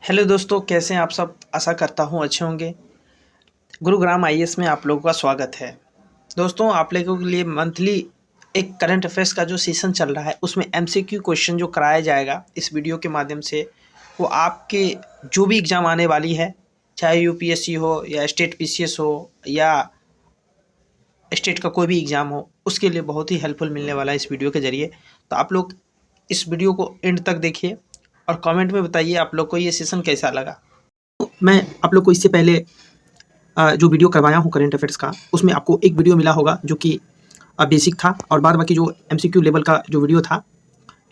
Hello दोस्तों, कैसे हैं आप सब। आशा करता हूँ अच्छे होंगे। गुरुग्राम आईएएस में आप लोगों का स्वागत है। दोस्तों, आप लोगों के लिए मंथली एक करंट अफेयर्स का जो सेशन चल रहा है उसमें एमसीक्यू क्वेश्चन जो कराया जाएगा इस वीडियो के माध्यम से, वो आपके जो भी एग्ज़ाम आने वाली है, चाहे यूपीएससी हो या स्टेट पीसीएस हो या स्टेट का कोई भी एग्ज़ाम हो, उसके लिए बहुत ही हेल्पफुल मिलने वाला है इस वीडियो के ज़रिए। तो आप लोग इस वीडियो को एंड तक देखिए और कमेंट में बताइए आप लोग को ये सेशन कैसा लगा। मैं आप लोग को इससे पहले जो वीडियो करवाया हूँ करंट अफेयर्स का, उसमें आपको एक वीडियो मिला होगा जो कि बेसिक था, और बाद बाकी जो एमसीक्यू लेवल का जो वीडियो था,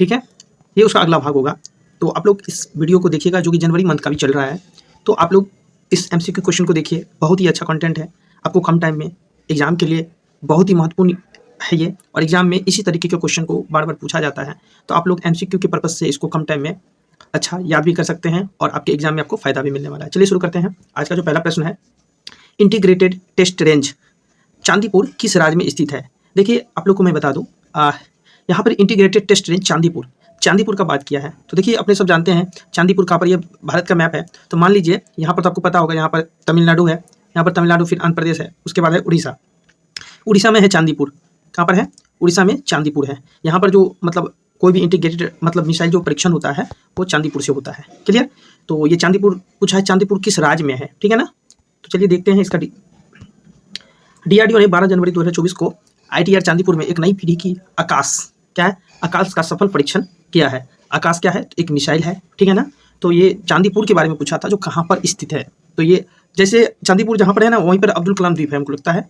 ठीक है, ये उसका अगला भाग होगा। तो आप लोग इस वीडियो को देखिएगा जो कि जनवरी मंथ का भी चल रहा है। तो आप लोग इस एमसीक्यू क्वेश्चन को देखिए, बहुत ही अच्छा कंटेंट है। आपको कम टाइम में एग्जाम के लिए बहुत ही महत्वपूर्ण है ये, और एग्जाम में इसी तरीके के क्वेश्चन को बार बार पूछा जाता है। तो आप लोग एमसीक्यू के पर्पज़ से इसको कम टाइम में अच्छा याद भी कर सकते हैं और आपके एग्जाम में आपको फ़ायदा भी मिलने वाला है। चलिए शुरू करते हैं। आज का जो पहला प्रश्न है, इंटीग्रेटेड टेस्ट रेंज चांदीपुर किस राज्य में स्थित है। देखिए आप लोग को मैं बता दूं, यहाँ पर इंटीग्रेटेड टेस्ट रेंज चांदीपुर का बात किया है। तो देखिए अपने सब जानते हैं चांदीपुर कहाँ पर, ये भारत का मैप है। तो मान लीजिए यहाँ पर तो आपको पता होगा, यहाँ पर तमिलनाडु है, यहाँ पर तमिलनाडु, फिर आंध्र प्रदेश है, उसके बाद है उड़ीसा। उड़ीसा में है चांदीपुर। कहाँ पर है? उड़ीसा में चांदीपुर है। यहाँ पर जो मतलब कोई भी इंटीग्रेटेड मतलब मिसाइल जो परीक्षण होता है वो चांदीपुर से होता है। क्लियर? तो ये चांदीपुर पूछा है, चांदीपुर किस राज्य में है, ठीक है ना। तो चलिए देखते हैं इसका। डीआरडीओ ने 12 जनवरी 2024 को आईटीआर चांदीपुर में एक नई पीढ़ी की आकाश आकाश का सफल परीक्षण किया है। आकाश क्या है? तो एक मिसाइल है, ठीक है ना। तो ये चांदीपुर के बारे में पूछा था, जो कहाँ पर स्थित है। तो ये जैसे चांदीपुर जहाँ पर है ना, वहीं पर अब्दुल कलाम द्वीप है, हमको लगता है।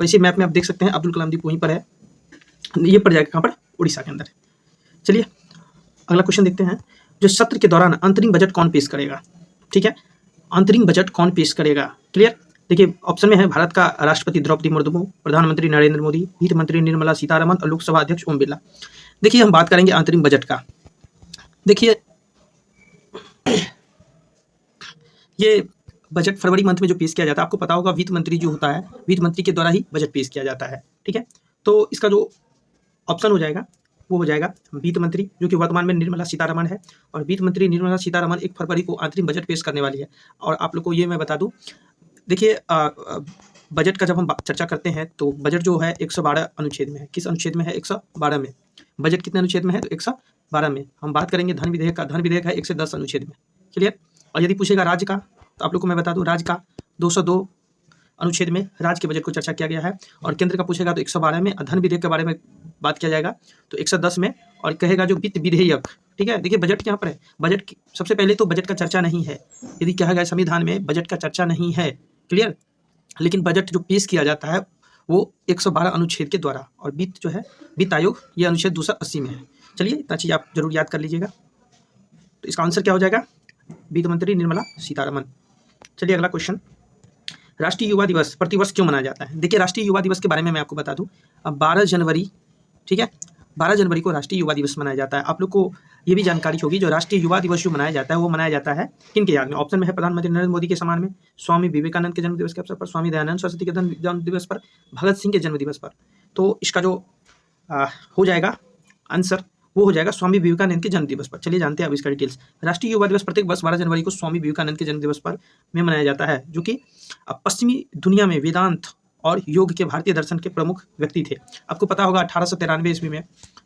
वैसे मैप में आप देख सकते हैं अब्दुल कलाम द्वीप वहीं पर है। ये पड़ जाएगा कहाँ पर? उड़ीसा के अंदर। चलिए अगला क्वेश्चन देखते हैं। जो सत्र के दौरान अंतरिम बजट कौन पेश करेगा, ठीक है। अंतरिम बजट कौन पेश करेगा? क्लियर? देखिए ऑप्शन में है भारत का राष्ट्रपति द्रौपदी मुर्मू, प्रधानमंत्री नरेंद्र मोदी, वित्त मंत्री निर्मला सीतारमण और लोकसभा अध्यक्ष ओम बिरला। देखिए हम बात करेंगे अंतरिम बजट का। देखिए ये बजट फरवरी मंथ में जो पेश किया जाता है, आपको पता होगा वित्त मंत्री जो होता है, वित्त मंत्री के द्वारा ही बजट पेश किया जाता है, ठीक है। तो इसका जो ऑप्शन हो जाएगा वो हो जाएगा वित्त मंत्री, जो कि वर्तमान में निर्मला सीतारमण है। और वित्त मंत्री निर्मला सीतारमण 1 फरवरी को अंतरिम बजट पेश करने वाली है। और आप लोग को ये मैं बता दूं, देखिए बजट का जब हम चर्चा करते हैं तो बजट जो है 112 अनुच्छेद में है। किस अनुच्छेद में है? 112 में। बजट कितने अनुच्छेद में है? तो 112 में। हम बात करेंगे धन विधेयक का। धन विधेयक है 1 से 10 अनुच्छेद में। क्लियर? और यदि पूछेगा राज्य का, तो आप लोग को मैं बता दूं राज्य का 202 अनुच्छेद में राज्य के बजट को चर्चा किया गया है। और केंद्र का पूछेगा तो 112 में। धन विधेयक के बारे में बात किया जाएगा तो 110 में। और कहेगा जो वित्त विधेयक, ठीक है। देखिए बजट यहाँ पर है, बजट सबसे पहले तो बजट का चर्चा नहीं है। यदि कहा गया संविधान में बजट का चर्चा नहीं है, क्लियर, लेकिन बजट जो पेश किया जाता है वो 112 अनुच्छेद के द्वारा। और वित्त जो है, वित्त आयोग, ये अनुच्छेद 280 में है। चलिए इतना चीज़ आप जरूर याद कर लीजिएगा। तो इसका आंसर क्या हो जाएगा? वित्त मंत्री निर्मला सीतारमण। चलिए अगला क्वेश्चन, राष्ट्रीय युवा दिवस प्रतिवर्ष क्यों मनाया जाता है। देखिए राष्ट्रीय युवा दिवस के बारे में मैं आपको बता दूं, अब 12 जनवरी, ठीक है, 12 जनवरी को राष्ट्रीय युवा दिवस मनाया जाता है। आप लोग को ये भी जानकारी होगी, जो राष्ट्रीय युवा दिवस जो मनाया जाता है वो मनाया जाता है किन के याद में? ऑप्शन में है प्रधानमंत्री नरेंद्र मोदी के सम्मान में, स्वामी विवेकानंद के जन्म दिवस के अवसर पर, स्वामी दयानंद सरस्वती के जन्म दिवस पर, भगत सिंह के जन्म दिवस पर। तो इसका जो हो जाएगा आंसर वो हो जाएगा स्वामी विवेकानंद के जन्म दिवस पर। चलिए जानते हैं अब इसका डिटेल्स। राष्ट्रीय युवा दिवस प्रत्येक वर्ष 12 जनवरी को स्वामी विवेकानंद के जन्म दिवस पर में मनाया जाता है, जो कि पश्चिमी दुनिया में वेदांत और योग के भारतीय दर्शन के प्रमुख व्यक्ति थे। आपको पता होगा 1893 ईस्वी में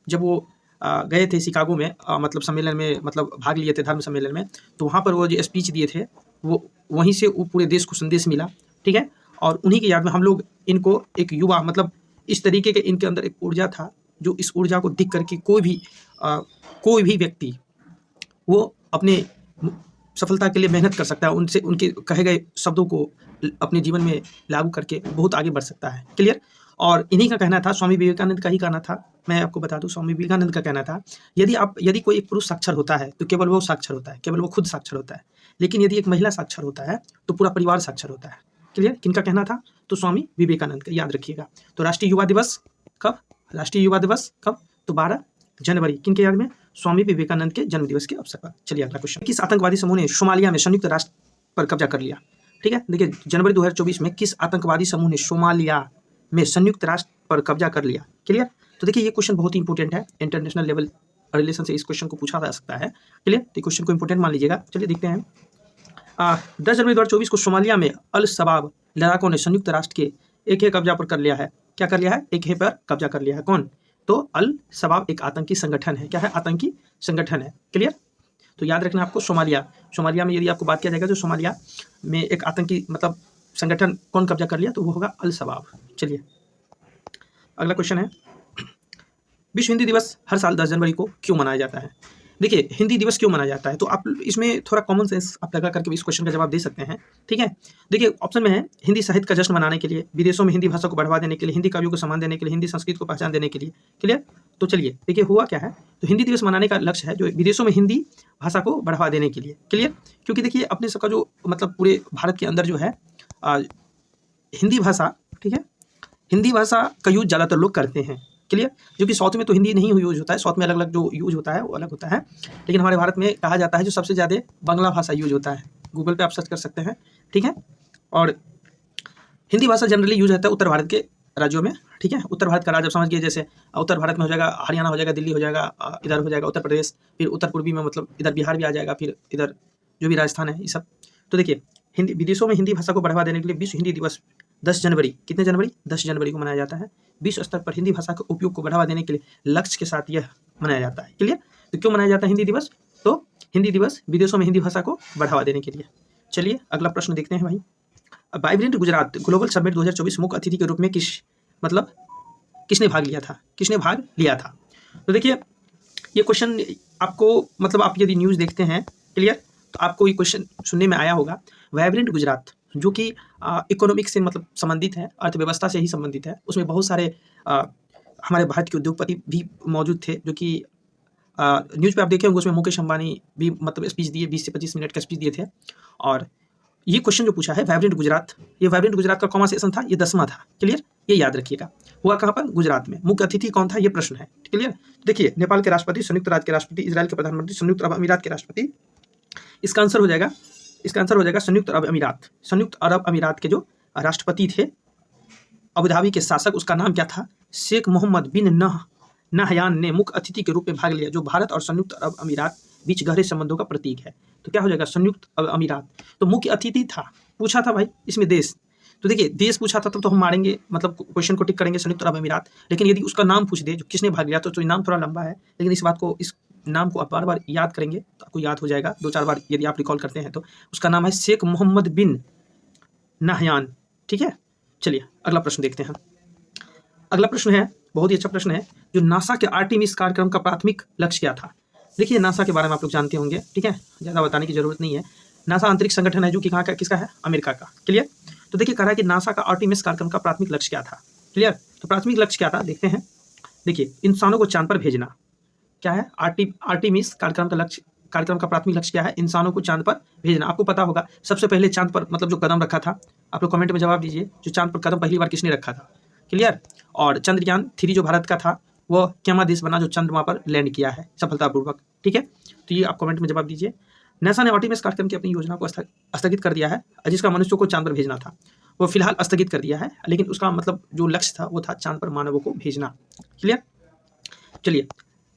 जब वो गए थे शिकागो में, मतलब सम्मेलन में, मतलब भाग लिए थे धर्म सम्मेलन में। तो वहाँ पर वो जो स्पीच दिए थे वो वहीं से वो पूरे देश को संदेश मिला, ठीक है। और उन्हीं की याद में हम लोग इनको एक युवा, मतलब इस तरीके के इनके अंदर एक ऊर्जा था, जो इस ऊर्जा को दिख करके कोई भी व्यक्ति वो अपने सफलता के लिए मेहनत कर सकता है। उनसे उनके कहे गए शब्दों को अपने जीवन में लागू करके बहुत आगे बढ़ सकता है। क्लियर? और इन्हीं का कहना था, स्वामी विवेकानंद का ही कहना था। मैं आपको बता दूं, स्वामी विवेकानंद का कहना था, यदि कोई एक पुरुष साक्षर होता है तो केवल वो साक्षर होता है, केवल वो खुद साक्षर होता है। लेकिन यदि एक महिला साक्षर होता है तो पूरा परिवार साक्षर होता है। क्लियर? किनका कहना था? तो स्वामी विवेकानंद का, याद रखिएगा। तो राष्ट्रीय युवा दिवस कब? राष्ट्रीय युवा दिवस कब? तो 12 जनवरी। किनके याद में? स्वामी विवेकानंद के जन्म दिवस के अवसर पर। चलिए अगला क्वेश्चन, किस आतंकवादी समूह ने सोमालिया में संयुक्त राष्ट्र पर कब्जा कर लिया? ठीक है, देखिए जनवरी 2024 में किस आतंकवादी समूह ने सोमालिया में संयुक्त राष्ट्र पर कब्जा कर लिया? क्लियर? तो देखिए ये क्वेश्चन बहुत ही इंपॉर्टेंट है, इंटरनेशनल लेवल रिलेशन से इस क्वेश्चन को पूछा जा सकता है। क्लियर? तो क्वेश्चन को इंपॉर्टेंट मान लीजिएगा। चलिए देखते हैं 10 जनवरी 2024 को सोमालिया में अल शबाब लड़ाकों ने संयुक्त राष्ट्र के एक कब्जा पर कर लिया है। क्या कर लिया है? एक पर कब्जा कर लिया है। कौन? तो अल शबाब एक आतंकी संगठन है। क्या है? आतंकी संगठन है। क्लियर? तो याद रखना आपको सोमालिया में यदि आपको बात किया जाएगा जो सोमालिया में एक आतंकी मतलब संगठन कौन कब्जा कर लिया, तो वो होगा अल शबाब। चलिए अगला क्वेश्चन है, विश्व हिंदी दिवस हर साल 10 जनवरी को क्यों मनाया जाता है? देखिए हिंदी दिवस क्यों मनाया जाता है, तो आप इसमें थोड़ा कॉमन सेंस आप लगा करके इस क्वेश्चन का जवाब दे सकते हैं। ठीक है, देखिए ऑप्शन में है हिंदी साहित्य का जश्न मनाने के लिए, विदेशों में हिंदी भाषा को बढ़ावा देने के लिए, हिंदी कवियों को सम्मान देने के लिए, हिंदी संस्कृति को पहचान देने के लिए। क्लियर? तो चलिए देखिए हुआ क्या है, तो हिंदी दिवस मनाने का लक्ष्य है जो विदेशों में हिंदी भाषा को बढ़ावा देने के लिए। क्लियर? क्योंकि देखिए अपने सबका जो मतलब पूरे भारत के अंदर जो है हिंदी भाषा, ठीक है, हिंदी भाषा का यूज ज़्यादातर लोग करते हैं। क्लियर? जो कि साउथ में तो हिंदी नहीं यूज होता है, साउथ में अलग अलग जो यूज होता है वो अलग होता है, लेकिन हमारे भारत में कहा जाता है जो सबसे ज़्यादा बांग्ला भाषा यूज होता है। गूगल पे आप सर्च कर सकते हैं। ठीक है, और हिंदी भाषा जनरली यूज होता है उत्तर भारत के राज्यों में। ठीक है, उत्तर भारत का राज्य समझ गए, जैसे उत्तर भारत में हो जाएगा हरियाणा, हो जाएगा दिल्ली, हो जाएगा इधर हो जाएगा उत्तर प्रदेश, फिर उत्तर पूर्वी में मतलब इधर बिहार भी आ जाएगा, फिर इधर जो भी राजस्थान है ये सब। तो देखिए हिंदी विदेशों में हिंदी भाषा को बढ़ावा देने के लिए विश्व हिंदी दिवस 10 जनवरी, कितने जनवरी? 10 जनवरी को मनाया जाता है। विश्व स्तर पर हिंदी भाषा के उपयोग को बढ़ावा देने के लिए लक्ष्य के साथ यह मनाया जाता है। क्लियर? तो क्यों मनाया जाता है हिंदी दिवस? तो हिंदी दिवस विदेशों में हिंदी भाषा को बढ़ावा देने के लिए। चलिए अगला प्रश्न देखते हैं भाई। वाइब्रेंट गुजरात ग्लोबल समिट 2024 मुख्य अतिथि के रूप में किसने भाग लिया था? किसने भाग लिया था? तो देखिए ये क्वेश्चन आपको मतलब आप यदि न्यूज़ देखते हैं, क्लियर, तो आपको ये क्वेश्चन सुनने में आया होगा। वाइब्रेंट गुजरात जो कि इकोनॉमिक्स से मतलब संबंधित है, अर्थव्यवस्था से ही संबंधित है, उसमें बहुत सारे हमारे भारत के उद्योगपति भी मौजूद थे, जो कि न्यूज़ पे आप देखे होंगे, उसमें मुकेश अंबानी भी मतलब स्पीच दिए, 20 से 25 मिनट का स्पीच दिए थे। और ये क्वेश्चन जो पूछा है वाइब्रेंट गुजरात, ये वाइब्रेंट गुजरात का कौन सा सेशन था? ये 10वां था। क्लियर? ये याद रखिएगा। हुआ कहाँ पर? गुजरात में। मुख्य अतिथि कौन था? ये प्रश्न है। क्लियर? देखिए नेपाल के राष्ट्रपति, संयुक्त राज्य के राष्ट्रपति, इजराइल के प्रधानमंत्री, संयुक्त अरब अमीरात के राष्ट्रपति। इसका आंसर हो जाएगा संयुक्त अरब अमीरात। संयुक्त अरब अमीरात के जो राष्ट्रपति थे, अबू धाबी के शासक, उसका नाम क्या था? शेख मोहम्मद बिन नहयान ने मुख्य अतिथि के रूप में भाग लिया, जो भारत और संयुक्त अरब अमीरात बीच गहरे संबंधों का प्रतीक है। तो क्या हो जाएगा? संयुक्त अरब अमीरात। तो मुख्य अतिथि था, पूछा था भाई इसमें देश, तो देखिए देश पूछा था तो हम मारेंगे, मतलब क्वेश्चन को टिक करेंगे संयुक्त अरब अमीरात। लेकिन यदि उसका नाम पूछ दे जो किसने भाग लिया, तो नाम थोड़ा लंबा है, लेकिन इस नाम को आप बार बार याद करेंगे तो आपको याद हो जाएगा। 2-4 बार यदि आप रिकॉल करते हैं तो उसका नाम है शेख मोहम्मद बिन नहयान। ठीक है, चलिए अगला प्रश्न देखते हैं। अगला प्रश्न है बहुत ही अच्छा प्रश्न है, जो नासा के आर्टेमिस कार्यक्रम का प्राथमिक लक्ष्य क्या था? देखिए नासा के बारे में आप लोग जानते होंगे, ठीक है, ज़्यादा बताने की जरूरत नहीं है। नासा अंतरिक्ष संगठन है जो कि कहाँ का, किसका है? अमेरिका का। क्लियर? तो देखिए कह रहा है कि नासा का आर्टेमिस कार्यक्रम का प्राथमिक लक्ष्य क्या था? क्लियर? तो प्राथमिक लक्ष्य क्या था देखते हैं। देखिए इंसानों को चांद पर भेजना। क्या है? आर्टेमिस कार्यक्रम का प्राथमिक लक्ष्य क्या है? इंसानों को चांद पर भेजना। आपको पता होगा सबसे पहले चांद पर मतलब जो कदम रखा था, आप लोग कमेंट में जवाब दीजिए, जो चांद पर कदम पहली बार किसने रखा था? क्लियर? और चंद्रयान 3 जो भारत का था वो क्या देश बना जो चंद्रमा पर लैंड किया है सफलतापूर्वक। ठीक है, तो ये आप कमेंट में जवाब दीजिए। नासा ने आर्टेमिस कार्यक्रम की अपनी योजना को स्थगित कर दिया है, जिसका मनुष्यों को चांद पर भेजना था, वो फिलहाल स्थगित कर दिया है, लेकिन उसका मतलब जो लक्ष्य था वो था चांद पर मानवों को भेजना। क्लियर? चलिए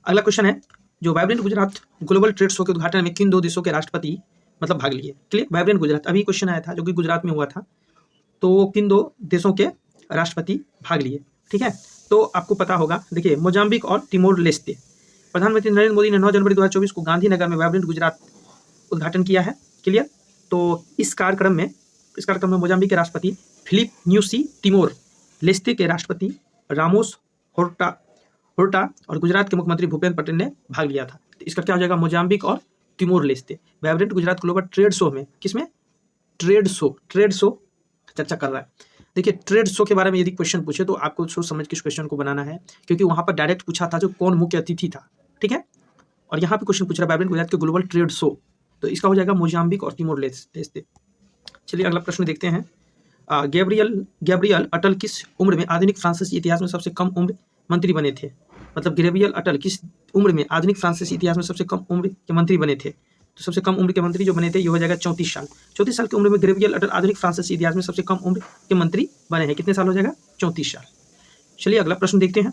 अगला क्वेश्चन है, जो vibrant Gujarat global trade show के उद्घाटन में किन 2 देशों के राष्ट्रपति मतलब भाग लिए? क्लियर? वाइब्रेंट गुजरात अभी क्वेश्चन आया था जो कि गुजरात में हुआ था, तो किन 2 देशों के राष्ट्रपति भाग लिए? ठीक है, तो आपको पता होगा, देखिए मोजाम्बिक और तिमोर लेस्ते। प्रधानमंत्री नरेंद्र मोदी ने 9 जनवरी 2024 को गांधीनगर में वाइब्रेंट गुजरात उद्घाटन किया है। क्लियर? तो इस कार्यक्रम में मोजाम्बिक के राष्ट्रपति फिलिप न्यूसी, तिमोर लेस्ते के राष्ट्रपति रामोस होर्टा और गुजरात के मुख्यमंत्री भूपेंद्र पटेल ने भाग लिया था। तो इसका क्या हो जाएगा? मोजाम्बिक और Timor Leste. Vibrant Gujarat global trade show में, किसमें? ट्रेड शो चर्चा कर रहा है। देखिए ट्रेड शो के बारे में यदि क्वेश्चन पूछे तो आपको सोच समझ के इस क्वेश्चन को बनाना है, क्योंकि वहां पर डायरेक्ट पूछा था जो कौन मुख्य अतिथि था। ठीक है, और यहाँ पे क्वेश्चन पूछ रहा है वाइब्रेंट गुजरात के ग्लोबल ट्रेड शो, तो इसका हो जाएगा मोजाम्बिक और तिमोर लेस्ते। चलिए अगला प्रश्न देखते हैं। गैब्रियल अटल किस उम्र में आधुनिक फ्रांसीसी इतिहास में सबसे कम उम्र मंत्री बने थे? मतलब गैब्रियल अटल किस उम्र में आधुनिक फ्रांसीसी इतिहास में सबसे कम उम्र के मंत्री बने थे? तो सबसे कम उम्र के मंत्री जो बने थे ये हो जाएगा 34 साल। 34 साल की उम्र में गैब्रियल अटल आधुनिक फ्रांसीसी इतिहास में सबसे कम उम्र के मंत्री बने हैं। कितने साल हो जाएगा? 34 साल। चलिए अगला प्रश्न देखते हैं।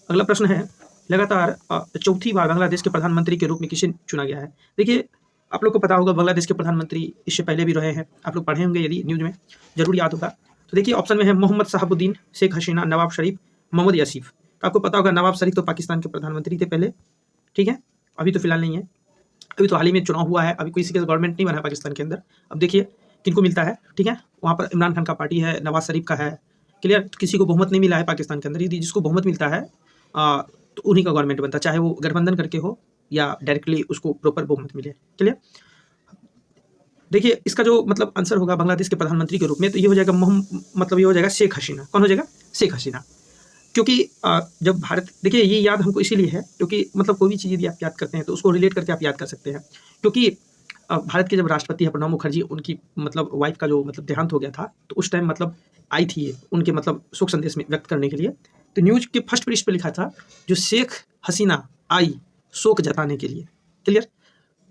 अगला प्रश्न है, लगातार 4थी बार बांग्लादेश के प्रधानमंत्री के रूप में किसे चुना गया है? देखिए आप लोग को पता होगा बांग्लादेश के प्रधानमंत्री इससे पहले भी रहे हैं, आप लोग पढ़े होंगे, यदि न्यूज़ में जरूर याद होगा। तो देखिए ऑप्शन में है मोहम्मद शहाबुद्दीन, शेख हसीना, नवाब शरीफ, मोहम्मद यासीफ। तो आपको पता होगा नवाब शरीफ तो पाकिस्तान के प्रधानमंत्री थे पहले, ठीक है, अभी तो फिलहाल नहीं है, अभी तो हाल ही में चुनाव हुआ है, अभी किसी का गवर्नमेंट नहीं बना है पाकिस्तान के अंदर। अब देखिए किनको मिलता है, ठीक है, वहाँ पर इमरान खान का पार्टी है, नवाज शरीफ का है, क्लियर। तो किसी को बहुमत नहीं मिला है पाकिस्तान के अंदर, यदि जिसको बहुमत मिलता है तो उन्हीं का गवर्नमेंट बनता है, चाहे वो गठबंधन करके हो या डायरेक्टली उसको प्रॉपर बहुमत मिले, क्लियर। देखिए इसका जो मतलब आंसर होगा बांग्लादेश के प्रधानमंत्री के रूप में, तो ये हो जाएगा मतलब ये हो जाएगा शेख हसीना। कौन हो जाएगा? शेख हसीना। क्योंकि जब भारत, देखिए ये याद हमको इसीलिए है क्योंकि मतलब कोई भी चीज़ यदि आप याद करते हैं तो उसको रिलेट करके आप याद कर सकते हैं। क्योंकि भारत के जब राष्ट्रपति है प्रणब मुखर्जी, उनकी मतलब वाइफ का जो मतलब देहांत हो गया था, तो उस टाइम मतलब आई थी ये उनके मतलब शोक संदेश में व्यक्त करने के लिए। तो न्यूज़ के फर्स्ट पेज पे लिखा था जो शेख हसीना आई शोक जताने के लिए, क्लियर।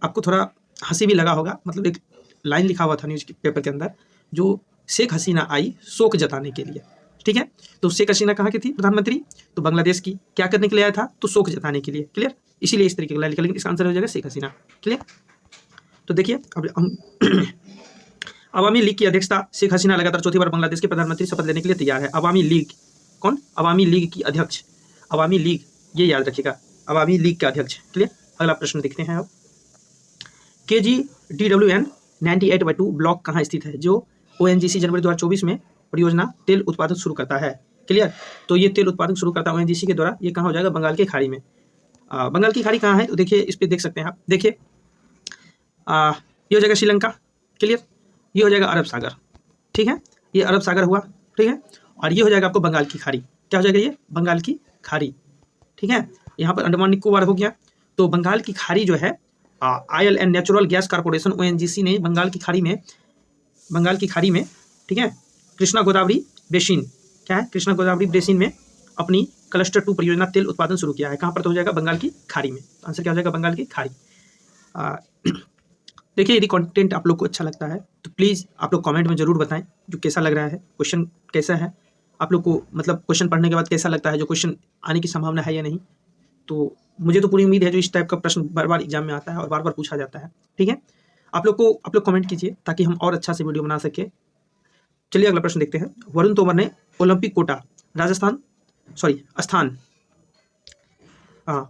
आपको थोड़ा हंसी भी लगा होगा, मतलब एक लाइन लिखा हुआ था न्यूज़ के पेपर के अंदर, जो शेख हसीना आई शोक जताने के लिए, ठीक है। तो शेख हसीना कहाँ की थी? प्रधानमंत्री। तो बांग्लादेश की क्या करने के लिए आया था? तो शोक जताने के लिए, क्लियर। इसीलिए इस तरीके का लिखा, लेकिन इसका आंसर हो जाएगा शेख हसीना, क्लियर। तो देखिए अब हम अवामी लीग की अध्यक्षता शेख हसीना लगातार चौथी बार बांग्लादेश के प्रधानमंत्री शपथ लेने के लिए तैयार है। अवामी लीग कौन? अवामी लीग की अध्यक्ष, अवामी लीग, ये याद रखिएगा, अवामी लीग का अध्यक्ष, क्लियर। अगला प्रश्न देखते हैं अब, KGDWN 98/2 ब्लॉक कहाँ स्थित है? जो ONGC जनवरी 2024 में परियोजना तेल उत्पादन शुरू करता है, क्लियर। तो ये तेल उत्पादन शुरू करता है ONGC के द्वारा, ये कहाँ हो जाएगा? बंगाल की खाड़ी में। बंगाल की खाड़ी कहाँ है? तो देखिए इस पर देख सकते हैं आप, देखिए ये हो जाएगा श्रीलंका, क्लियर। ये हो जाएगा अरब सागर, ठीक है, ये अरब सागर हुआ, ठीक है। और ये हो जाएगा आपको बंगाल की खाड़ी। क्या हो जाएगा? ये बंगाल की खाड़ी, ठीक है। यहाँ पर अंडमान निकोबार हो गया। तो बंगाल की खाड़ी जो है oil and natural gas corporation ONGC ने बंगाल की खाड़ी में, ठीक है, कृष्णा गोदावरी बेसिन, क्या है? कृष्णा गोदावरी बेसिन में अपनी क्लस्टर 2 परियोजना तेल उत्पादन शुरू किया है। कहाँ पर? तो हो जाएगा बंगाल की खाड़ी में। आंसर क्या हो जाएगा? बंगाल की खाड़ी। देखिए यदि कंटेंट आप लोग को अच्छा लगता है तो प्लीज़ आप लोग कमेंट में ज़रूर बताएं जो कैसा लग रहा है, क्वेश्चन कैसा है आप लोग को, मतलब क्वेश्चन पढ़ने के बाद कैसा लगता है, जो क्वेश्चन आने की संभावना है या नहीं। तो मुझे तो पूरी उम्मीद है जो इस टाइप का प्रश्न बार बार एग्जाम में आता है और बार बार पूछा जाता है, ठीक है। आप लोग कमेंट कीजिए ताकि हम और अच्छा से वीडियो बना सके। चलिए अगला प्रश्न देखते हैं। वरुण तोमर ने ओलंपिक कोटा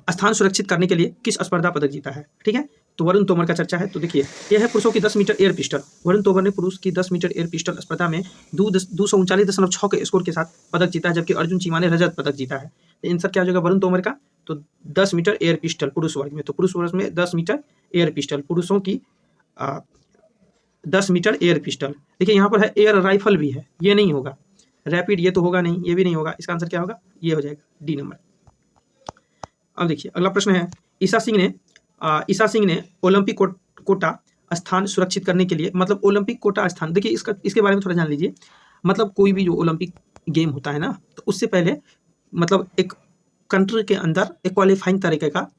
स्थान सुरक्षित करने के लिए किस स्पर्धा पदक जीता है? ठीक है, तो वरुण तोमर का चर्चा है। तो देखिए यह है पुरुषों की 10 metre air pistol. Varun Tomar ने पुरुष की 10 मीटर एयर पिस्टल स्पर्धा में 239.6 के स्कोर के साथ पदक जीता है, जबकि अर्जुन चीमा ने रजत पदक जीता है। तो आंसर क्या हो जाएगा वरुण तोमर का? तो 10 मीटर एयर पिस्टल पुरुष वर्ग में, तो पुरुष वर्ग में 10 मीटर एयर पिस्टल, पुरुषों की 10 मीटर एयर पिस्टल। देखिए यहाँ पर है एयर राइफल भी है, ये नहीं होगा, रैपिड ये तो होगा नहीं, ये भी नहीं होगा, इसका आंसर क्या होगा? ये हो जाएगा डी नंबर। अब देखिए अगला प्रश्न है, ईशा सिंह ने ओलंपिक कोटा स्थान सुरक्षित करने के लिए, मतलब ओलंपिक कोटा स्थान, देखिए इसके बारे में थोड़ा जान लीजिए। मतलब कोई भी जो ओलंपिक गेम होता है ना, तो उससे पहले मतलब एक कंट्री के अंदर एक क्वालिफाइंग तरीके का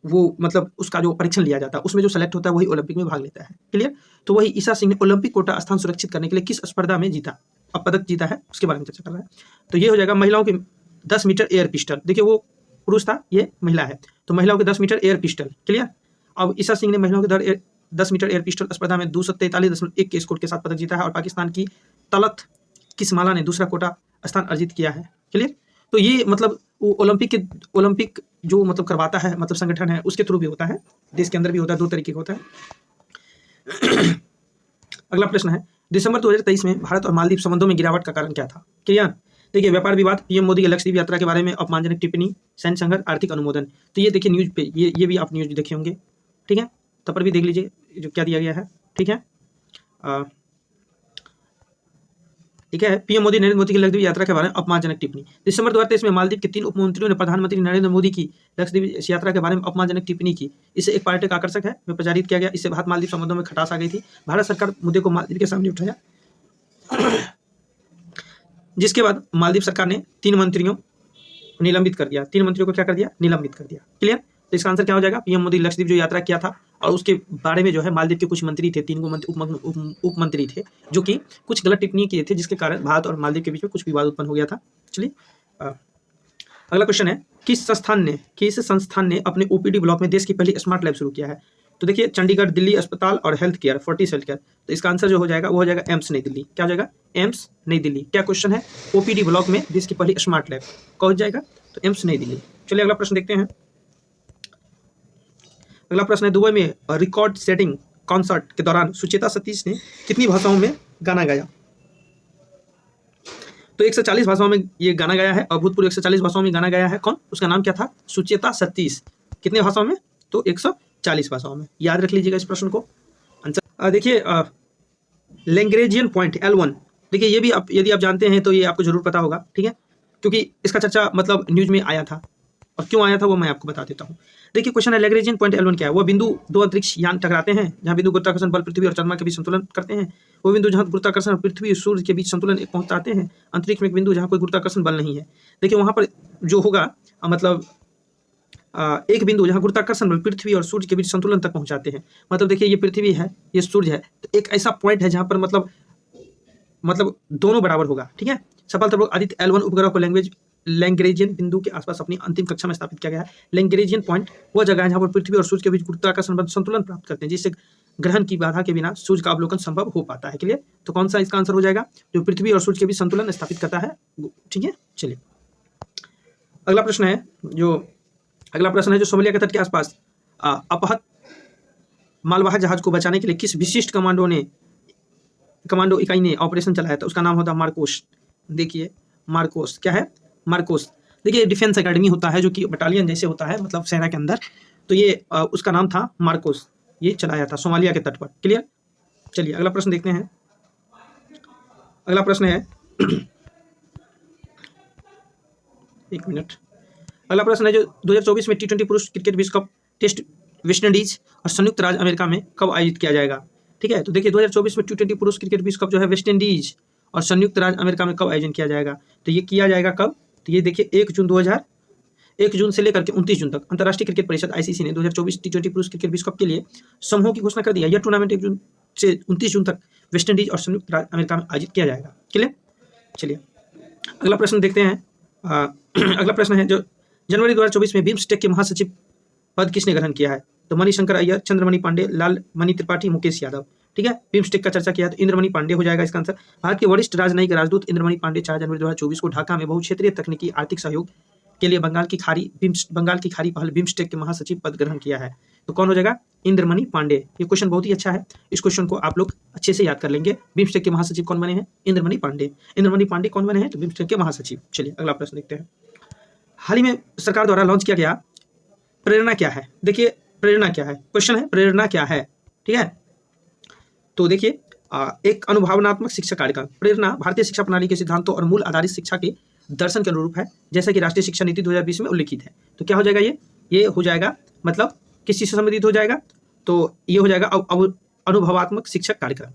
वो मतलब उसका जो परीक्षण लिया जाता है, उसमें जो सेलेक्ट होता है वही ओलंपिक में भाग लेता है, क्लियर। तो वही ईशा सिंह ने ओलंपिक कोटा स्थान सुरक्षित करने के लिए किस स्पर्धा में जीता, अब पदक जीता है, उसके बारे में चर्चा कर रहा है। तो ये हो जाएगा महिलाओं की 10 मीटर एयर पिस्टल। देखिए वो पुरुष था, ये महिला है, तो महिलाओं के 10 मीटर एयर पिस्टल, क्लियर। अब ईशा सिंह ने महिलाओं के 10 मीटर एयर पिस्टल स्पर्धा में 243.1 के स्कोर के साथ पदक जीता है, और पाकिस्तान की तलत किस्माला ने दूसरा कोटा स्थान अर्जित किया है, क्लियर। तो ये मतलब ओलंपिक जो मतलब करवाता है, मतलब संगठन है, उसके थ्रू भी होता है, देश के अंदर भी होता है, दो तरीके का होता है। अगला प्रश्न है, दिसंबर 2023 में भारत और मालदीव संबंधों में गिरावट का कारण क्या था? क्लियर। देखिए व्यापार विवाद, पीएम मोदी की लक्षद्वीप यात्रा के बारे में अपमानजनक टिप्पणी, सैन्य संघर्ष, आर्थिक अनुमोदन। तो ये देखिए न्यूज़ पे, ये भी आप न्यूज़ देखे होंगे, ठीक है, तब पर भी देख लीजिए जो क्या दिया गया है, ठीक है। ठीक है, पीएम मोदी नरेंद्र मोदी की लक्षद्वीप यात्रा के बारे में अपमानजनक टिप्पणी। दिसंबर 2023 में मालदीव के 3 उपमंत्रियों ने प्रधानमंत्री नरेंद्र मोदी की लक्षद्वीप यात्रा के बारे में अपमानजनक टिप्पणी की। इसे एक पर्यटक आकर्षक है में प्रचारित किया गया। इससे भारत मालदीव संबंधों में खटास आ गई थी। भारत सरकार मुद्दे को मालदीव के सामने उठाया, जिसके बाद मालदीव सरकार ने 3 मंत्रियों को निलंबित कर दिया। 3 मंत्रियों को क्या कर दिया? निलंबित कर दिया, क्लियर। तो इसका आंसर क्या हो जाएगा? पीएम मोदी लक्षद्वीप जो यात्रा किया था, और उसके बारे में जो है मालदीव के कुछ मंत्री थे, 3 उप मंत्री थे, जो कि कुछ गलत टिप्पणी किए थे, जिसके कारण भारत और मालदीव के बीच में कुछ विवाद उत्पन्न हो गया था। चलिए अगला क्वेश्चन है, किस संस्थान ने अपने OPD ब्लॉक में देश की पहली स्मार्ट लैब शुरू किया है? तो देखिए चंडीगढ़ दिल्ली अस्पताल और health care, Fortis health care, तो इसका आंसर जो हो जाएगा वो हो जाएगा एम्स नई दिल्ली। क्या हो जाएगा? एम्स नई दिल्ली। क्या क्वेश्चन है? ओपीडी ब्लॉक में देश की पहली स्मार्ट लैब, कौन जाएगा? तो एम्स नई दिल्ली। चलिए अगला प्रश्न देखते हैं। अगला प्रश्न है, दुबई में रिकॉर्ड सेटिंग कॉन्सर्ट के दौरान सुचेता सतीश ने कितनी भाषाओं में गाना गाया? तो 140 भाषाओं में ये गाना गाया है, अभूतपूर्व 140 भाषाओं में गाना गाया है। कौन? उसका नाम क्या था? सुचेता सतीश। कितने भाषाओं में? तो 140 भाषाओं में। याद रख लीजिएगा इस प्रश्न को। आंसर देखिए लैंग्रेजियन पॉइंट L1, देखिए ये भी आप यदि आप जानते हैं तो ये आपको जरूर पता होगा, ठीक है, क्योंकि इसका चर्चा मतलब न्यूज में आया था, और क्यों आया था वो मैं आपको बता देता हूँ। देखिए क्वेश्चन है लैग्रेंजियन पॉइंट L1 क्या है? वो बिंदु दो अंतरिक्ष यान टकराते हैं जहाँ बिंदु गुरुत्वाकर्षण बल पृथ्वी और चंद्रमा के बीच संतुलन करते हैं। वो बिंदु जहाँ गुरुत्वाकर्षण पृथ्वी और सूर्य के बीच संतुलन पहुंचाते हैं। अंतरिक्ष में एक बिंदु जहाँ कोई गुरुत्वाकर्षण बल नहीं है। देखिए वहाँ पर जो होगा मतलब एक बिंदु जहाँ गुरुत्वाकर्षण बल पृथ्वी और सूर्य के बीच संतुलन तक पहुंचाते हैं। मतलब देखिए ये पृथ्वी है, ये सूर्य है, तो एक ऐसा पॉइंट है जहाँ पर मतलब दोनों बराबर होगा, ठीक है। सफलतापूर्वक आदित्य L1 उपग्रह को लैंग्रेजियन बिंदु के आसपास अपनी अंतिम कक्षा में स्थापित किया गया है। लैंग्रेजियन पॉइंट वो जगह है जहाँ पर पृथ्वी और सूर्य के बीच गुरुत्वाकर्षण बल संतुलन प्राप्त करते हैं, जिससे ग्रहण की बाधा के बिना सूर्य का अवलोकन संभव हो पाता है। क्लियर? तो कौन सा इसका आंसर हो जाएगा? जो पृथ्वी और सूर्य के बीच संतुलन स्थापित करता है, ठीक है। चलिए अगला प्रश्न है जो सोमालिया के तट के आसपास अपहत मालवाहक जहाज को बचाने के लिए किस विशिष्ट कमांडो इकाई ने ऑपरेशन चलाया था? उसका नाम होता है मार्कोस। देखिए मार्कोस क्या है? मार्कोस। देखिए डिफेंस एकेडमी होता है जो कि बटालियन जैसे होता है, मतलब सेना के अंदर, तो ये उसका नाम था मार्कोस। ये चलाया था सोमालिया के तट पर। क्लियर? चलिए अगला प्रश्न देखते हैं। अगला प्रश्न है एक मिनट। अगला प्रश्न है जो 2024 में T20 पुरुष क्रिकेट विश्व कप टेस्ट वेस्ट इंडीज और संयुक्त राज्य अमेरिका में कब आयोजित किया जाएगा? ठीक है, तो देखिए 2024 में T20 पुरुष क्रिकेट विश्व कप जो है वेस्ट इंडीज और संयुक्त राज्य अमेरिका में कब आयोजन किया जाएगा? तो ये किया जाएगा कब? तो ये देखिए 1 जून से लेकर के 29 जून तक अंतर्राष्ट्रीय क्रिकेट परिषद ICC ने 2024 T20 पुरुष क्रिकेट विश्व कप के लिए समूहों की घोषणा कर दी है। यह टूर्नामेंट 1 जून से 29 जून तक वेस्ट इंडीज और संयुक्त राज्य अमेरिका में आयोजित किया जाएगा। क्लियर? चलिए अगला प्रश्न देखते हैं। अगला प्रश्न है जो जनवरी 2024 में बिम्स्टेक के महासचिव पद किसने ग्रहण किया है? तो मणिशंकर अय्यर, चंद्रमणि पांडे, लालमणि त्रिपाठी, मुकेश यादव। ठीक है, बिम्स्टेक का चर्चा किया तो इंद्रमणि पांडे हो जाएगा इसका आंसर। भारत के वरिष्ठ राजनयिक राजदूत इंद्रमणि पांडे 4 जनवरी 2024 को ढाका में बहुक्षेत्रीय तकनीकी आर्थिक सहयोग के लिए बंगाल की खाड़ी पहल बिम्स्टेक के महासचिव पद ग्रहण किया है। तो कौन हो जाएगा? इंद्रमणि पांडे। ये क्वेश्चन बहुत ही अच्छा है, इस क्वेश्चन को आप लोग अच्छे से याद कर लेंगे। बिम्स्टेक के महासचिव कौन बने हैं? इंद्रमणि पांडे। इंद्रमणि पांडे कौन बने हैं? तो बिम्स्टेक के महासचिव। चलिए अगला प्रश्न देखते हैं। हाल ही में सरकार द्वारा लॉन्च किया गया प्रेरणा क्या है? देखिए प्रेरणा क्या है, क्वेश्चन है प्रेरणा क्या है, ठीक है। तो देखिए एक अनुभवनात्मक शिक्षा कार्यक्रम। प्रेरणा भारतीय शिक्षा प्रणाली के सिद्धांतों और मूल आधारित शिक्षा के दर्शन के अनुरूप है, जैसा कि राष्ट्रीय शिक्षा नीति 2020 में उल्लिखित है। तो क्या हो जाएगा? ये हो जाएगा मतलब किस चीज से संबंधित हो जाएगा? तो ये हो जाएगा अनुभवात्मक शिक्षक कार्यक्रम।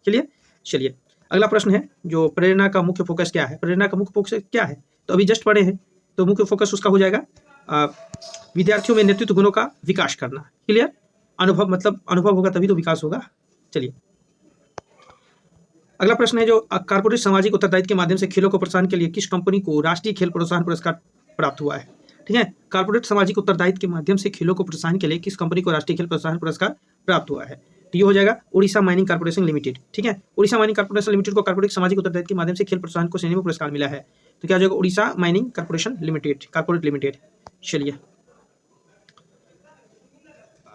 चलिए चलिए अगला प्रश्न है जो प्रेरणा का मुख्य फोकस क्या है? प्रेरणा का मुख्य फोकस क्या है? तो अभी जस्ट पढ़े हैं, तो मुख्य फोकस उसका हो जाएगा विद्यार्थियों में नेतृत्व गुणों का विकास करना। क्लियर? अनुभव मतलब अनुभव होगा तभी तो विकास होगा। चलिए अगला प्रश्न है जो कॉर्पोरेट सामाजिक उत्तरदायित्व के माध्यम से खेलों को प्रोत्साहन के लिए किस कंपनी को राष्ट्रीय खेल प्रोत्साहन पुरस्कार प्राप्त हुआ है? ठीक है, कॉर्पोरेट सामाजिक उत्तरदायित्व के माध्यम से खेलों को प्रोत्साहन के लिए किस कंपनी को राष्ट्रीय खेल प्रोत्साहन पुरस्कार प्राप्त हुआ है? तो ये हो जाएगा उड़ीसा माइनिंग कॉर्पोरेशन लिमिटेड। ठीक है, उड़ीसा माइनिंग कॉर्पोरेशन लिमिटेड को कॉर्पोरेट सामाजिक उत्तरदायित्व के माध्यम से खेल प्रोत्साहन को श्रेणी में पुरस्कार मिला है। तो क्या हो जाएगा? Orissa mining corporation limited, corporate limited. चलिए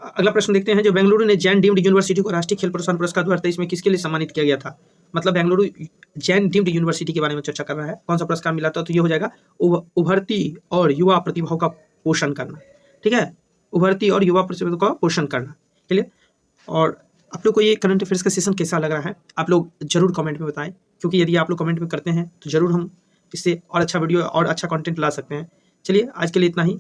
अगला प्रश्न देखते हैं जो बेंगलुरु ने जैन डीम्ड यूनिवर्सिटी को राष्ट्रीय खेल प्रोत्साहन पुरस्कार 2023 में किसके लिए सम्मानित किया गया था? मतलब बेंगलुरु जैन डीम्ड यूनिवर्सिटी के बारे में चर्चा कर रहा है, कौन सा पुरस्कार मिला था? तो ये हो जाएगा उभरती और युवा प्रतिभाओं का पोषण करना। ठीक है, उभरती और युवा प्रतिभाओं का पोषण करना। चलिए, और आप लोग को ये करंट अफेयर्स का सेशन कैसा लग रहा है आप लोग जरूर कमेंट में बताएं, क्योंकि यदि आप लोग कमेंट में करते हैं तो जरूर हम इससे और अच्छा वीडियो और अच्छा कंटेंट ला सकते हैं। चलिए आज के लिए इतना ही।